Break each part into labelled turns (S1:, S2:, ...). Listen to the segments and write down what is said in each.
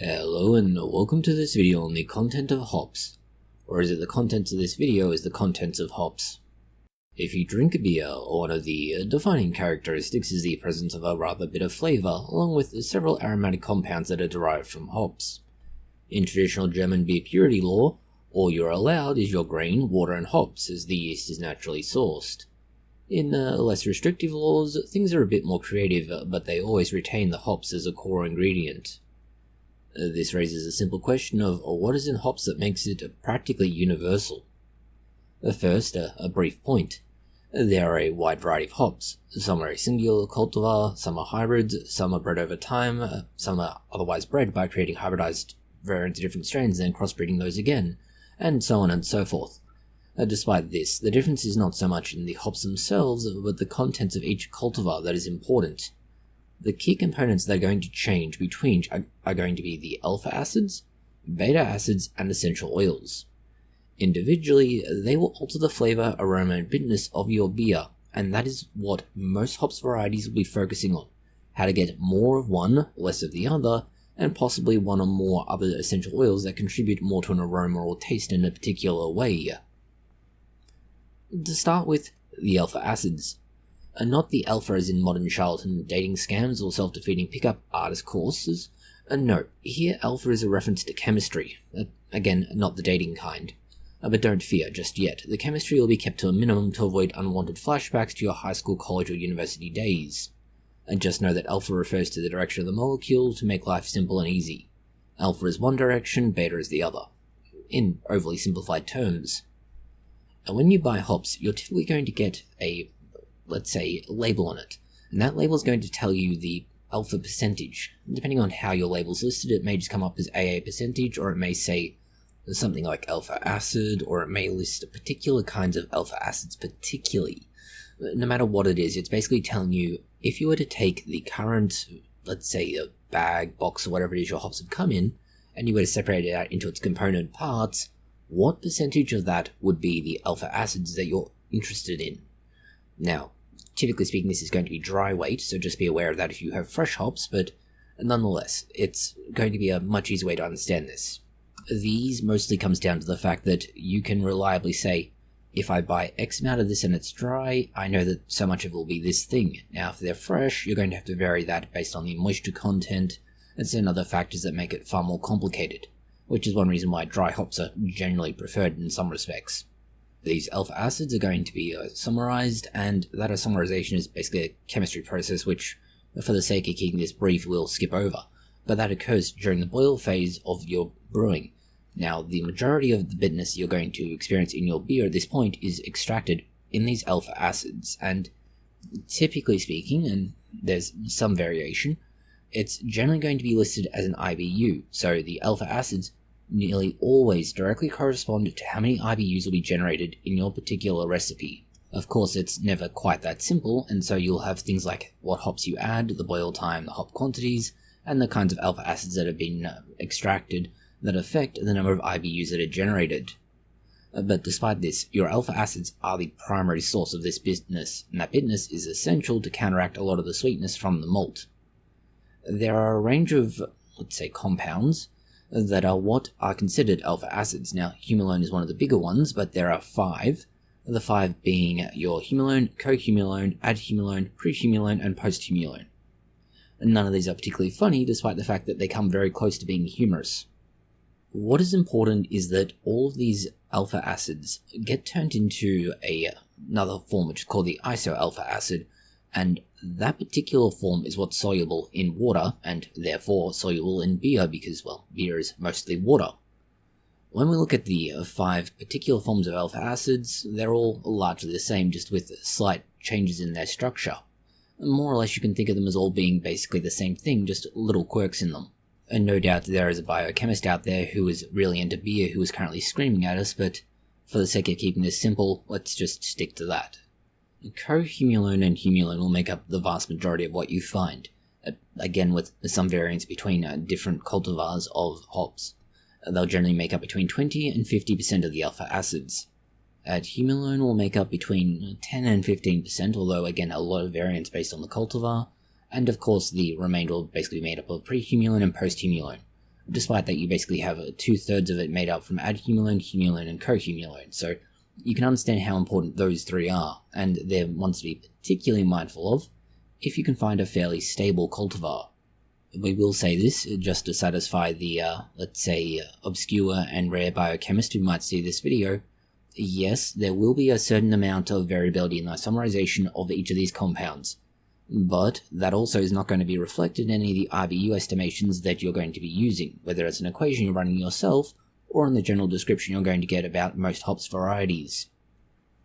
S1: Hello and welcome to this video on the content of hops. Or is it the contents of this video is the contents of hops? If you drink a beer, one of the defining characteristics is the presence of a rather bitter flavour, along with several aromatic compounds that are derived from hops. In traditional German beer purity law, all you're allowed is your grain, water and hops, as the yeast is naturally sourced. In less restrictive laws, things are a bit more creative, but they always retain the hops as a core ingredient. This raises a simple question of what is in hops that makes it practically universal. First, a brief point. There are a wide variety of hops. Some are a singular cultivar, some are hybrids, some are bred over time, some are otherwise bred by creating hybridized variants of different strains and then crossbreeding those again, and so on and so forth. Despite this, the difference is not so much in the hops themselves, but the contents of each cultivar that is important. The key components that are going to change between are going to be the alpha acids, beta acids, and essential oils. Individually, they will alter the flavour, aroma, and bitterness of your beer, and that is what most hops varieties will be focusing on. How to get more of one, less of the other, and possibly one or more other essential oils that contribute more to an aroma or taste in a particular way. To start with, the alpha acids. Not the alpha as in modern charlatan dating scams or self-defeating pickup artist courses. No, here alpha is a reference to chemistry. Again, not the dating kind. But don't fear just yet, the chemistry will be kept to a minimum to avoid unwanted flashbacks to your high school, college, or university days. And just know that alpha refers to the direction of the molecule to make life simple and easy. Alpha is one direction, beta is the other. In overly simplified terms. And when you buy hops, you're typically going to get a, let's say, label on it. And that label is going to tell you the alpha percentage. Depending on how your label's listed, it may just come up as AA percentage, or it may say something like alpha acid, or it may list particular kinds of alpha acids particularly. No matter what it is, it's basically telling you if you were to take the current, let's say, a bag, box, or whatever it is your hops have come in, and you were to separate it out into its component parts, what percentage of that would be the alpha acids that you're interested in? Now, typically speaking, this is going to be dry weight, so just be aware of that if you have fresh hops, but nonetheless, it's going to be a much easier way to understand this. These mostly comes down to the fact that you can reliably say, if I buy X amount of this and it's dry, I know that so much of it will be this thing. Now, if they're fresh, you're going to have to vary that based on the moisture content and certain other factors that make it far more complicated, which is one reason why dry hops are generally preferred in some respects. These alpha acids are going to be summarized, and that isomerisation is basically a chemistry process which, for the sake of keeping this brief, we'll skip over. But that occurs during the boil phase of your brewing. Now, the majority of the bitterness you're going to experience in your beer at this point is extracted in these alpha acids, and typically speaking, and there's some variation, it's generally going to be listed as an IBU, so the alpha acids nearly always directly correspond to how many IBUs will be generated in your particular recipe. Of course, it's never quite that simple, and so you'll have things like what hops you add, the boil time, the hop quantities, and the kinds of alpha acids that have been extracted that affect the number of IBUs that are generated. But despite this, your alpha acids are the primary source of this bitterness, and that bitterness is essential to counteract a lot of the sweetness from the malt. There are a range of, let's say, compounds that are what are considered alpha acids. Now, humulone is one of the bigger ones, but there are 5. The 5 being your humulone, cohumulone, adhumulone, prehumulone, and posthumulone. And none of these are particularly funny, despite the fact that they come very close to being humorous. What is important is that all of these alpha acids get turned into another form, which is called the iso-alpha acid, and that particular form is what's soluble in water, and therefore soluble in beer, because, well, beer is mostly water. When we look at the 5 particular forms of alpha acids, they're all largely the same, just with slight changes in their structure. More or less you can think of them as all being basically the same thing, just little quirks in them. And no doubt there is a biochemist out there who is really into beer who is currently screaming at us, but for the sake of keeping this simple, let's just stick to that. Cohumulone and humulone will make up the vast majority of what you find, again with some variance between different cultivars of hops. They'll generally make up between 20 and 50% of the alpha acids. Humulone will make up between 10 and 15%, although again a lot of variance based on the cultivar, and of course the remainder will basically be made up of prehumulone and posthumulone. despite that you basically have 2/3 of it made up from adhumulone, humulone, and cohumulone. So you can understand how important those three are, and they're ones to be particularly mindful of if you can find a fairly stable cultivar. We will say this just to satisfy the, let's say, obscure and rare biochemist who might see this video. Yes, there will be a certain amount of variability in the isomerisation of each of these compounds, but that also is not going to be reflected in any of the IBU estimations that you're going to be using, whether it's an equation you're running yourself or in the general description you're going to get about most hops varieties.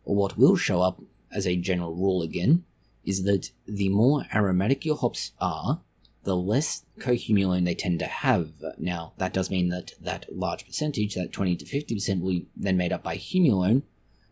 S1: What will show up as a general rule again is that the more aromatic your hops are, the less cohumulone they tend to have. Now, that does mean that that large percentage, that 20 to 50%, will be then made up by humulone,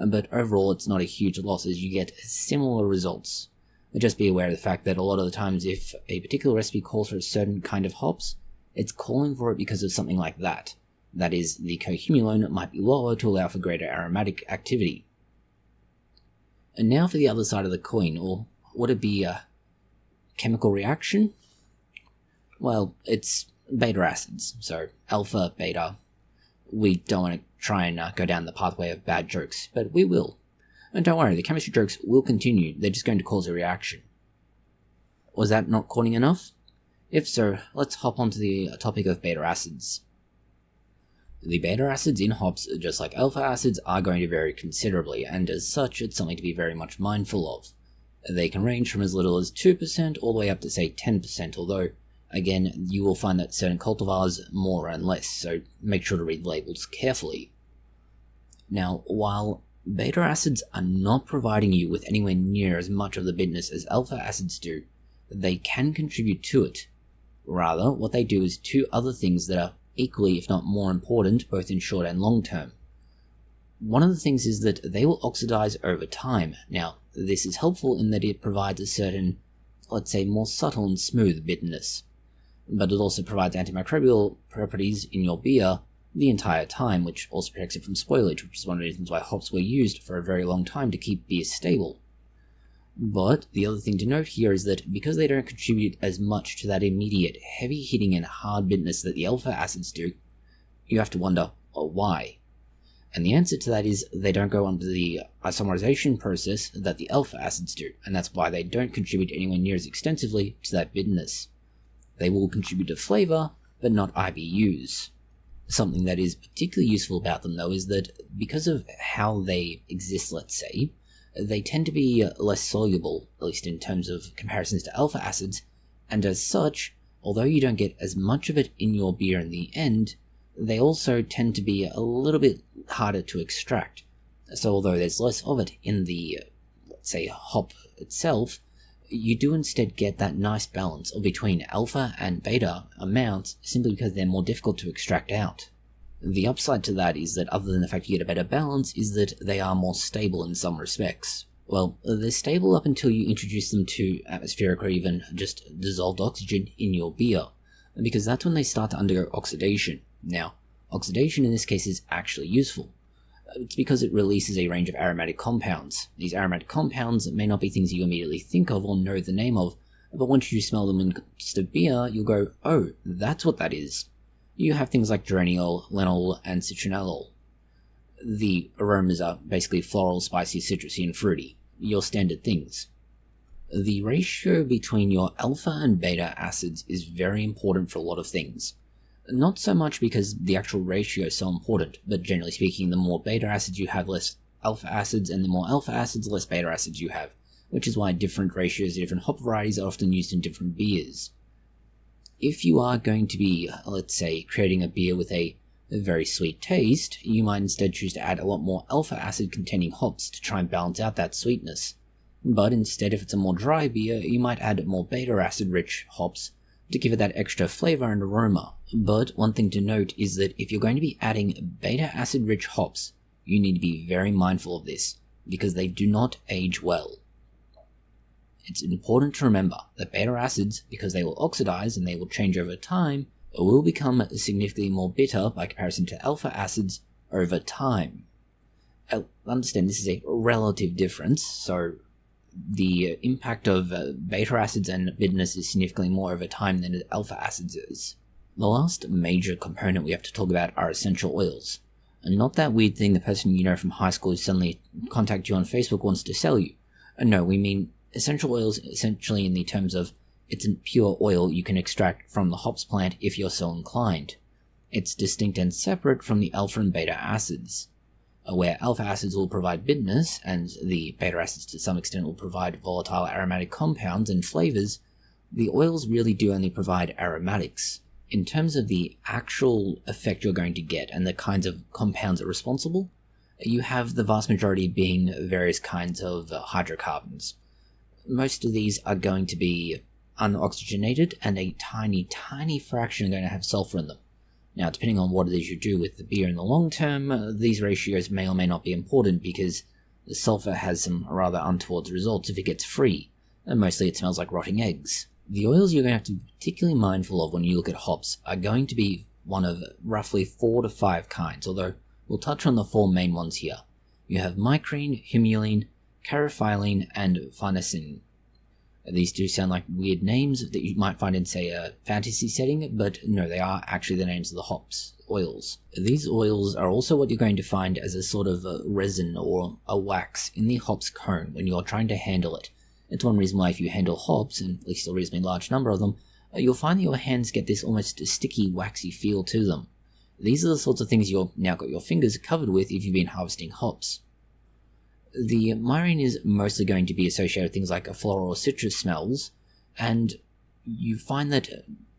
S1: but overall it's not a huge loss as you get similar results. Just be aware of the fact that a lot of the times if a particular recipe calls for a certain kind of hops, it's calling for it because of something like that. That is, the cohumulone might be lower to allow for greater aromatic activity. And now for the other side of the coin, or would it be a chemical reaction? Well, it's beta acids, so alpha, beta. We don't want to try and go down the pathway of bad jokes, but we will. And don't worry, the chemistry jokes will continue, they're just going to cause a reaction. Was that not corny enough? If so, let's hop onto the topic of beta acids. The beta acids in hops, just like alpha acids, are going to vary considerably, and as such, it's something to be very much mindful of. They can range from as little as 2% all the way up to say 10%, although again, you will find that certain cultivars more and less, so make sure to read labels carefully. Now, while beta acids are not providing you with anywhere near as much of the bitterness as alpha acids do, they can contribute to it. Rather, what they do is two other things that are equally, if not more important, both in short and long term. One of the things is that they will oxidize over time. Now, this is helpful in that it provides a certain, let's say, more subtle and smooth bitterness. But it also provides antimicrobial properties in your beer the entire time, which also protects it from spoilage, which is one of the reasons why hops were used for a very long time to keep beer stable. But the other thing to note here is that because they don't contribute as much to that immediate heavy hitting and hard bitterness that the alpha acids do, you have to wonder, why? And the answer to that is they don't go under the isomerisation process that the alpha acids do, and that's why they don't contribute anywhere near as extensively to that bitterness. They will contribute to flavour, but not IBUs. Something that is particularly useful about them, though, is that because of how they exist, let's say, they tend to be less soluble, at least in terms of comparisons to alpha acids, and as such, although you don't get as much of it in your beer in the end, they also tend to be a little bit harder to extract. So although there's less of it in the, let's say, hop itself, you do instead get that nice balance of between alpha and beta amounts simply because they're more difficult to extract out. The upside to that is that other than the fact you get a better balance is that they are more stable in some respects. Well, they're stable up until you introduce them to atmospheric or even just dissolved oxygen in your beer, because that's when they start to undergo oxidation. Now, oxidation in this case is actually useful. It's because it releases a range of aromatic compounds. These aromatic compounds may not be things you immediately think of or know the name of, but once you smell them in just a beer, you'll go, oh, that's what that is. You have things like geraniol, lenol, and citronellol. The aromas are basically floral, spicy, citrusy, and fruity. Your standard things. The ratio between your alpha and beta acids is very important for a lot of things. Not so much because the actual ratio is so important, but generally speaking, the more beta acids you have, less alpha acids, and the more alpha acids, less beta acids you have, which is why different ratios of different hop varieties are often used in different beers. If you are going to be, let's say, creating a beer with a very sweet taste, you might instead choose to add a lot more alpha acid containing hops to try and balance out that sweetness. But instead, if it's a more dry beer, you might add more beta acid rich hops to give it that extra flavor and aroma. But one thing to note is that if you're going to be adding beta acid rich hops, you need to be very mindful of this, because they do not age well. It's important to remember that beta acids, because they will oxidize and they will change over time, will become significantly more bitter by comparison to alpha acids over time. Understand this is a relative difference, so the impact of beta acids and bitterness is significantly more over time than alpha acids is. The last major component we have to talk about are essential oils. And not that weird thing the person you know from high school who suddenly contact you on Facebook wants to sell you. No, we mean essential oils essentially in the terms of it's a pure oil you can extract from the hops plant if you're so inclined. It's distinct and separate from the alpha and beta acids. Where alpha acids will provide bitterness, and the beta acids to some extent will provide volatile aromatic compounds and flavors, the oils really do only provide aromatics. In terms of the actual effect you're going to get and the kinds of compounds that are responsible, you have the vast majority being various kinds of hydrocarbons. Most of these are going to be unoxygenated, and a tiny fraction are going to have sulfur in them. Now, depending on what it is you do with the beer in the long term, these ratios may or may not be important because the sulfur has some rather untoward results if it gets free, and mostly it smells like rotting eggs. The oils you're going to have to be particularly mindful of when you look at hops are going to be one of roughly 4 to 5 kinds, although we'll touch on the 4 main ones here. You have micrine, humulene, caryophyllene, and farnesene. These do sound like weird names that you might find in, say, a fantasy setting, but no, they are actually the names of the hops, oils. These oils are also what you're going to find as a sort of a resin or a wax in the hops cone when you're trying to handle it. It's one reason why if you handle hops, and at least a reasonably large number of them, you'll find that your hands get this almost sticky, waxy feel to them. These are the sorts of things you've now got your fingers covered with if you've been harvesting hops. The myrrhine is mostly going to be associated with things like floral or citrus smells, and you find that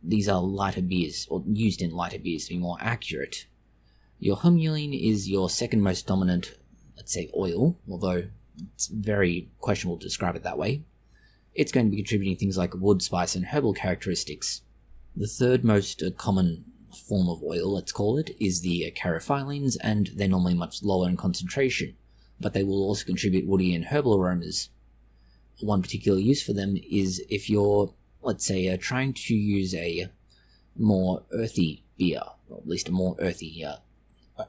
S1: these are lighter beers, or used in lighter beers to be more accurate. Your humulene is your second most dominant, let's say, oil, although it's very questionable to describe it that way. It's going to be contributing things like wood, spice, and herbal characteristics. The third most common form of oil, let's call it, is the caryophyllines, and they're normally much lower in concentration, but they will also contribute woody and herbal aromas. One particular use for them is if you're, let's say, trying to use a more earthy beer, or at least a more earthy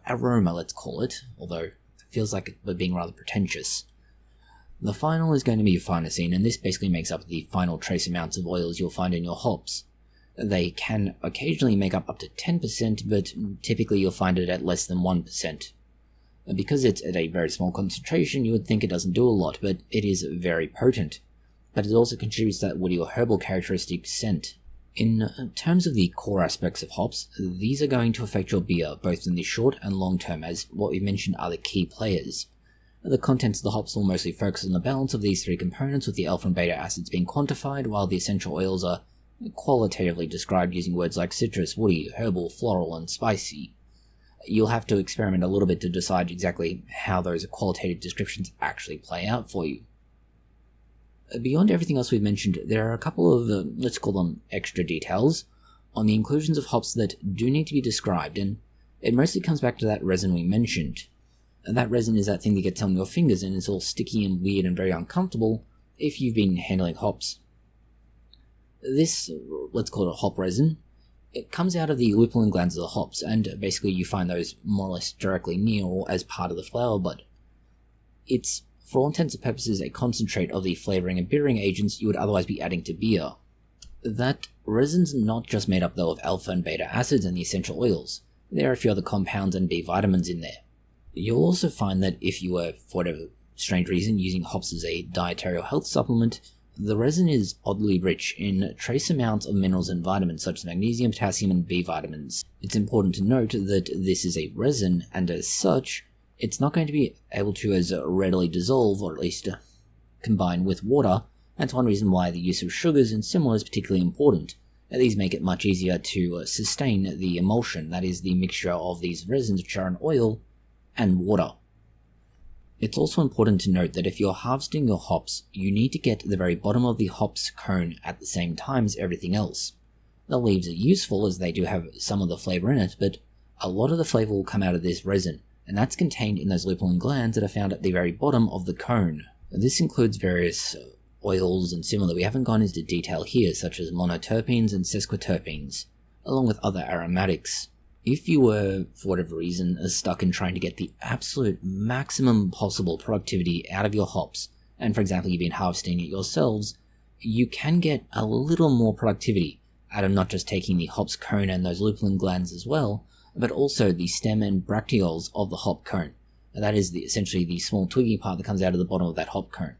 S1: aroma, let's call it, although it feels like we're being rather pretentious. The final is going to be farnesene, and this basically makes up the final trace amounts of oils you'll find in your hops. They can occasionally make up to 10%, but typically you'll find it at less than 1%. Because it's at a very small concentration, you would think it doesn't do a lot, but it is very potent. But it also contributes to that woody or herbal characteristic scent. In terms of the core aspects of hops, these are going to affect your beer both in the short and long term, as what we mentioned are the key players. The contents of the hops will mostly focus on the balance of these 3 components, with the alpha and beta acids being quantified, while the essential oils are qualitatively described using words like citrus, woody, herbal, floral, and spicy. You'll have to experiment a little bit to decide exactly how those qualitative descriptions actually play out for you. Beyond everything else we've mentioned, there are a couple of, let's call them extra details, on the inclusions of hops that do need to be described, and it mostly comes back to that resin we mentioned. That resin is that thing that gets on your fingers and it's all sticky and weird and very uncomfortable if you've been handling hops. This, let's call it a hop resin, it comes out of the lupulin glands of the hops, and basically you find those more or less directly near or as part of the flower bud. It's, for all intents and purposes, a concentrate of the flavouring and bittering agents you would otherwise be adding to beer. That resin's not just made up though of alpha and beta acids and the essential oils. There are a few other compounds and B vitamins in there. You'll also find that if you were, for whatever strange reason, using hops as a dietary or health supplement, the resin is oddly rich in trace amounts of minerals and vitamins such as magnesium, potassium, and B vitamins. It's important to note that this is a resin, and as such, it's not going to be able to as readily dissolve, or at least combine with water. That's one reason why the use of sugars and similar is particularly important. These make it much easier to sustain the emulsion, that is, the mixture of these resins which are an oil, and water. It's also important to note that if you're harvesting your hops, you need to get the very bottom of the hops cone at the same time as everything else. The leaves are useful as they do have some of the flavour in it, but a lot of the flavour will come out of this resin, and that's contained in those lupulin glands that are found at the very bottom of the cone. This includes various oils and similar we haven't gone into detail here, such as monoterpenes and sesquiterpenes, along with other aromatics. If you were, for whatever reason, stuck in trying to get the absolute maximum possible productivity out of your hops, and for example you've been harvesting it yourselves, you can get a little more productivity I'm not just taking the hop's cone and those lupulin glands as well, but also the stem and bracteoles of the hop cone. That is essentially the small twiggy part that comes out of the bottom of that hop cone.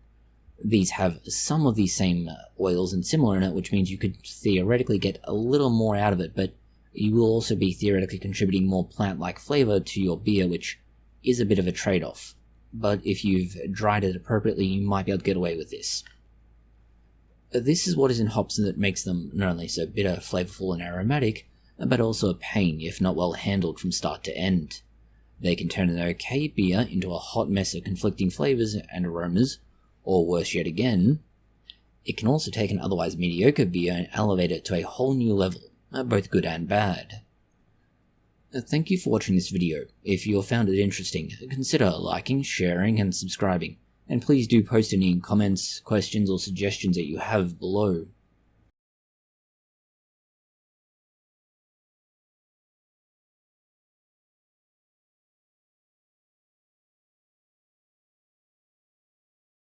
S1: These have some of these same oils and similar in it, which means you could theoretically get a little more out of it, but you will also be theoretically contributing more plant-like flavor to your beer, which is a bit of a trade-off. But if you've dried it appropriately, you might be able to get away with this. This is what is in hops that makes them not only so bitter, flavorful, and aromatic, but also a pain if not well handled from start to end. They can turn an okay beer into a hot mess of conflicting flavors and aromas, or worse yet again, it can also take an otherwise mediocre beer and elevate it to a whole new level, both good and bad. Thank you for watching this video. If you have found it interesting, consider liking, sharing, and subscribing, and please do post any comments, questions, or suggestions that you have below.